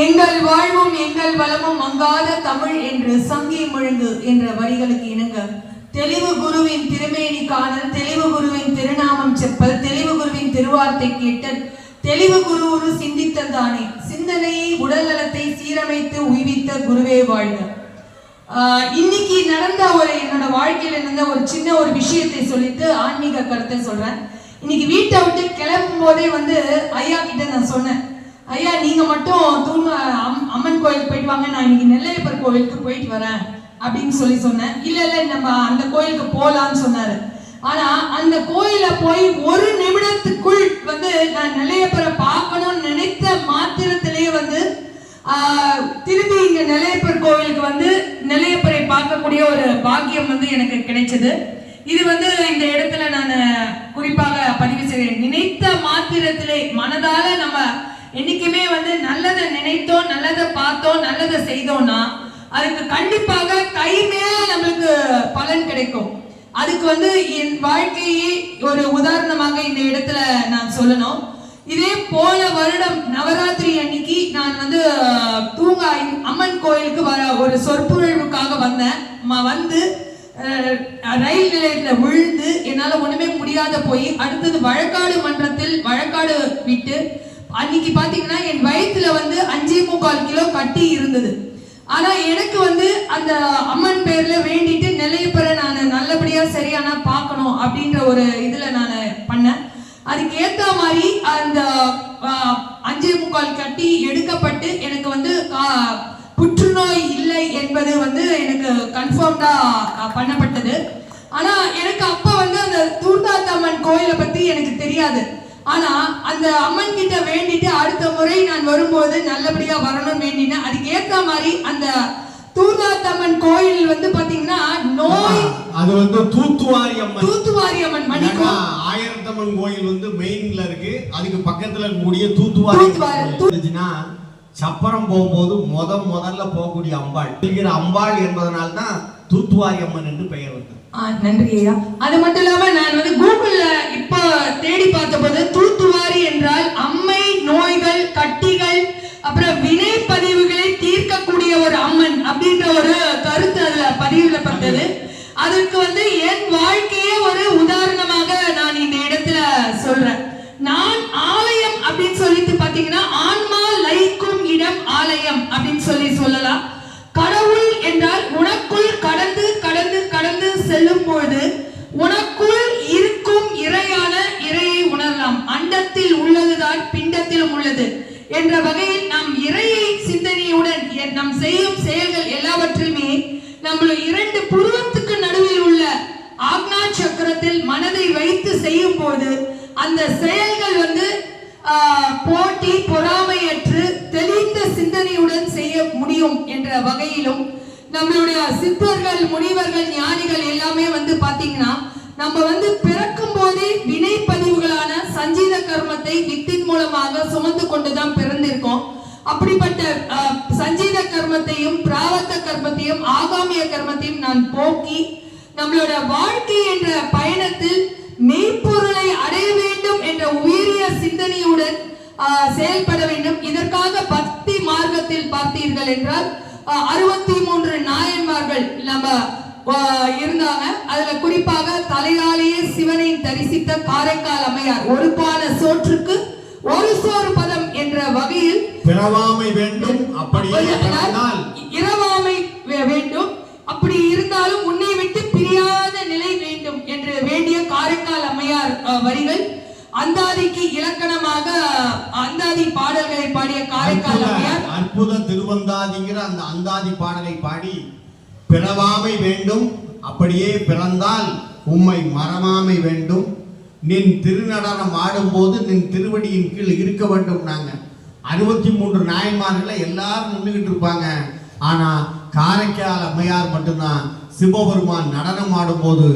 எங்கள் வாழ்வும் எங்கள் வளமும் மங்காத தமிழ் என்று சங்கி முழங்கு என்ற வரிகளுக்கு இணங்க தெளிவு குருவின் திருமேனி காணல், தெளிவு குருவின் திருநாமம் செப்பல், தெளிவு குருவின் திருவார்த்தை கேட்டல், தெளிவு குரு ஒரு சிந்தித்ததானே, சிந்தனையை உடல் நலத்தை சீரமைத்து உய்வித்த குருவே வாழ்க. இன்னைக்கு நடந்த என்னோட வாழ்க்கையில இருந்த ஒரு சின்ன ஒரு விஷயத்தை சொல்லிட்டு ஆன்மீக கருத்தை சொல்றேன். இன்னைக்கு வீட்டை விட்டு கிளம்பும் போதே ஐயா கிட்ட நான் சொன்னேன், ஐயா நீங்க மட்டும் அம்மன் கோயிலுக்கு போயிட்டு வாங்க, நான் இன்னைக்கு நெல்லையப்பர் கோயிலுக்கு போயிட்டு வரேன் அப்படின்னு சொன்னேன். இல்ல நம்ம அந்த கோயிலுக்கு போலான்னு சொன்னாரு. ஆனா அந்த கோயில போய் ஒரு நிமிடத்துக்குள் நான் நெல்லையப்பரை பார்க்கணும்னு நினைத்த மாத்திரத்திலேயே திரும்பி இங்க நெல்லையப்பர் கோவிலுக்கு நெல்லையப்பரை பார்க்கக்கூடிய ஒரு பாக்கியம் எனக்கு கிடைச்சது. இது இந்த இடத்துல நான் குறிப்பாக பதிவு செய்கிறேன். நினைத்த மாத்திரத்திலே மனதால நம்ம என்னைக்குமே நல்லதை நினைத்தோம், நல்லதை பார்த்தோம், நல்லதை செய்தோம்னா அதுக்கு கண்டிப்பாக கை மேல நம்மளுக்கு பலன் கிடைக்கும். அதுக்கு என் வாழ்க்கையை ஒரு உதாரணமாக இந்த இடத்துல நான் சொல்லணும். இதே போன வருடம் நவராத்திரி அன்னைக்கு நான் தூங்காய் அம்மன் கோயிலுக்கு ஒரு சொற்பொழிவுக்காக வந்தேன். ரயில் நிலையத்துல விழுந்து என்னால ஒண்ணுமே முடியாத போய் அடுத்தது வழக்காடு மன்றத்தில் வழக்காடு விட்டு அன்னைக்கு பாத்தீங்கன்னா என் வயிற்றுல 5.25 கிலோ கட்டி இருந்தது. ஆனா எனக்கு அந்த அம்மன் பேர்ல வேண்டிட்டு நெல்லையப்பரை நான் நல்லபடியா சரியானா பார்க்கணும் அப்படின்ற ஒரு இதுல நான் பண்ணேன். அதுக்கு ஏத்த மாதிரி அந்த 5.25 கட்டி எடுக்கப்பட்டு எனக்கு புற்றுநோய் இல்லை என்பது எனக்கு கன்ஃபார்ம்டா பண்ணப்பட்டது. ஆனா எனக்கு அப்ப அந்த தூர்தாத்தம்மன் கோயிலை பத்தி எனக்கு தெரியாது. ஆனா அந்த அம்மன் கிட்ட வேண்டிட்டு அடுத்த முறை நான் வரும்போது நல்லபடியா வரணும்னு வேண்டினேன். அதுக்கு ஏத்த மாதிரி அந்த தூர்தாத்தம்மன் கோயில் பாத்தீங்கன்னா நோய் அது தூத்துவாரி அம்மன் மணிக்கும் ஆயிரத்தம்மன் கோயில் மெயின்ல இருக்கு. அதுக்கு பக்கத்துல இருக்கக்கூடிய தூத்துவாரி சப்பரம் போகும்போது முதல்ல போகக்கூடிய அம்பாள் என்பதனால்தான் தூத்துவாரி அம்மன் என்று பெயர் வந்தது. நன்றி ஐயா. அது மட்டும் இல்லாம நான் கூகுள்ல இப்ப தேடி பார்த்தபோது தூத்துவாரி என்றால் அம்மை நோய்கள் கட்டிகள் அப்புறம் வினை பதிவுகளை தீர்க்கக்கூடிய ஒரு அம்மன் அப்படின்ற ஒரு கருத்து அதுல பதிவிடப்பட்டது. அதுக்கு என் வாழ்க்கையே ஒரு உதாரணமாக நான் இந்த இடத்துல சொல்றேன். நான் ஆலயம் அப்படின்னு சொல்லிட்டு பாத்தீங்கன்னா ஆன்மா லயிக்கும் இடம் ஆலயம் அப்படின்னு சொல்லலாம். கடவுள் என்றால் உனக்குள் கடந்து கடந்து கடந்து செல்லும் பொழுது உனக்குள் இருக்கும் இறையை உணரலாம். அண்டத்தில் உள்ளதுதான் பிண்டத்திலும் உள்ளது என்ற வகையில் நாம் இறையை சிந்தனையுடன் நாம் செய்யும் செயல்கள் எல்லாவற்றையுமே நம்மள 2 புருவத்துக்கு நடுவில் உள்ள ஆக்னா சக்கரத்தில் மனதை வைத்து செய்யும் போது அந்த செயல்கள் போட்டி பொறாமையற்று தெளிந்த சிந்தனையுடன் செய்ய முடியும் என்ற வகையிலும் நம்மளுடைய சித்தர்கள் முனிவர்கள் ஞானிகள் எல்லாமே பாத்தீங்கன்னா நம்ம பிறக்கும் போதே வினை பதிவுகளான சஞ்சீத கர்மத்தை வித்தின் மூலமாக சுமந்து கொண்டுதான் பிறந்திருக்கோம். அப்படிப்பட்ட சஞ்சீத கர்மத்தையும் பிராரப்த கர்மத்தையும் ஆகாமிய கர்மத்தையும் நான் போக்கி நம்மளோட வாழ்க்கை என்ற பயணத்தில் மெய்ப்பொருளை அடைய வேண்டும் என்ற உயரிய சிந்தனையுடன் செயல்பட வேண்டும். இதற்காக பக்தி மார்க்கத்தில் பார்த்தீர்கள் என்றால் 63 நாயன்மார்கள் நம்ம இருந்தாங்க. அதுல குறிப்பாக தலையாலேயே சிவனை தரிசித்த காரைக்கால் அம்மையார் ஒரு பான சோற்றுக்கு ஒரு சோறு பதம் என்ற வகையில் பிறவாமை வேண்டும், இரவாமை வேண்டும், அப்படி இருந்தாலும் உன்னை விட்டு பிரியாத நிலை வேண்டும் என்று வேண்டிய காரைக்கால் அம்மையார் வரிகள் அந்தாதிக்கு இலக்கணமாக அந்தாதி பாடல்களை பாடிய காரைக்கால் அம்மையார் அற்புத திருவந்தாதிங்கிற அந்த அந்தாதி பாடலை பாடி பிறவாமை வேண்டும், அப்படியே பிறந்தால் உம்மை மறவாமை வேண்டும், நின் திருநடனம் ஆடும்போது நின் திருவடியின் கீழ் இருக்க வேண்டும். நாங்க 63 நாயன்மார்களை எல்லாரும் நின்றுகிட்டு இருப்பாங்க. ஆனா காரைக்கால் அம்மையார் மட்டும்தான் சிவபெருமான் நடனம் ஆடும்போது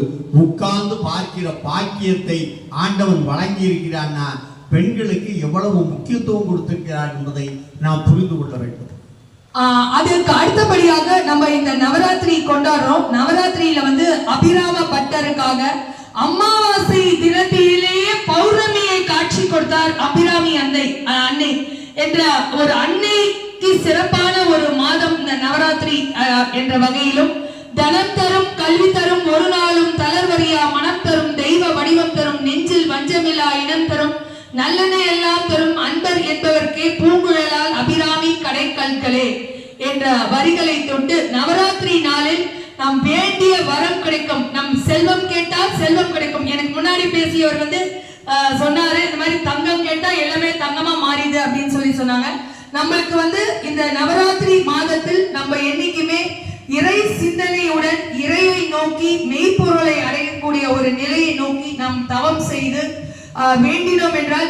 உட்கார்ந்து பார்க்கிற பாக்கியத்தை ஆண்டவன் வழங்கி இருக்கிறான்னா பெண்களுக்கு எவ்வளவு முக்கியத்துவம் கொடுத்திருக்கிறார் என்பதை நாம் புரிந்து கொள்ள வேண்டும். அதற்கு அடுத்தபடியாக நம்ம இந்த நவராத்திரி கொண்டாடுறோம். நவராத்திரியில அபிராம பட்டருக்காக அமாவாசை தினத்திலேயே பௌர்ணமியை காட்சி கொடுத்தார் அபிராமி அன்னை என்ற ஒரு அன்னைக்கு சிறப்பான ஒரு மாதம் இந்த நவராத்திரி என்ற வகையிலும், தனம் தரும், கல்வி தரும், ஒரு நாளும் தளர்வரியா மனம் தரும், தெய்வ வடிவம் தரும், நெஞ்சில் வஞ்சமில்லா இனம் தரும், நல்லன எல்லாம் தரும், அன்பர் என்பவர்க்கே பூங்குழலால் அபிராமி கடைக்கல்களே என்ற வரிகளை தொட்டு நவராத்திரி நாளில் நாம் வேண்டிய வரம் கிடைக்கும். நம் செல்வம் கேட்டால் செல்வம் கிடைக்கும். எனக்கு முன்னாடி பேசியவர் சொன்னாரு, இந்த மாதிரி தங்கம் கேட்டா எல்லாமே தங்கமா மாறிது அப்படின்னு சொன்னாங்க. நம்மளுக்கு இந்த நவராத்திரி மாதத்தில் நம்ம என்னைக்குமே இறை சிந்தனையுடன் இறையை நோக்கி மெய்ப்பொருளை அடையக்கூடிய ஒரு நிலையை நோக்கி நாம் தவம் செய்து வேண்டினோம் என்றால்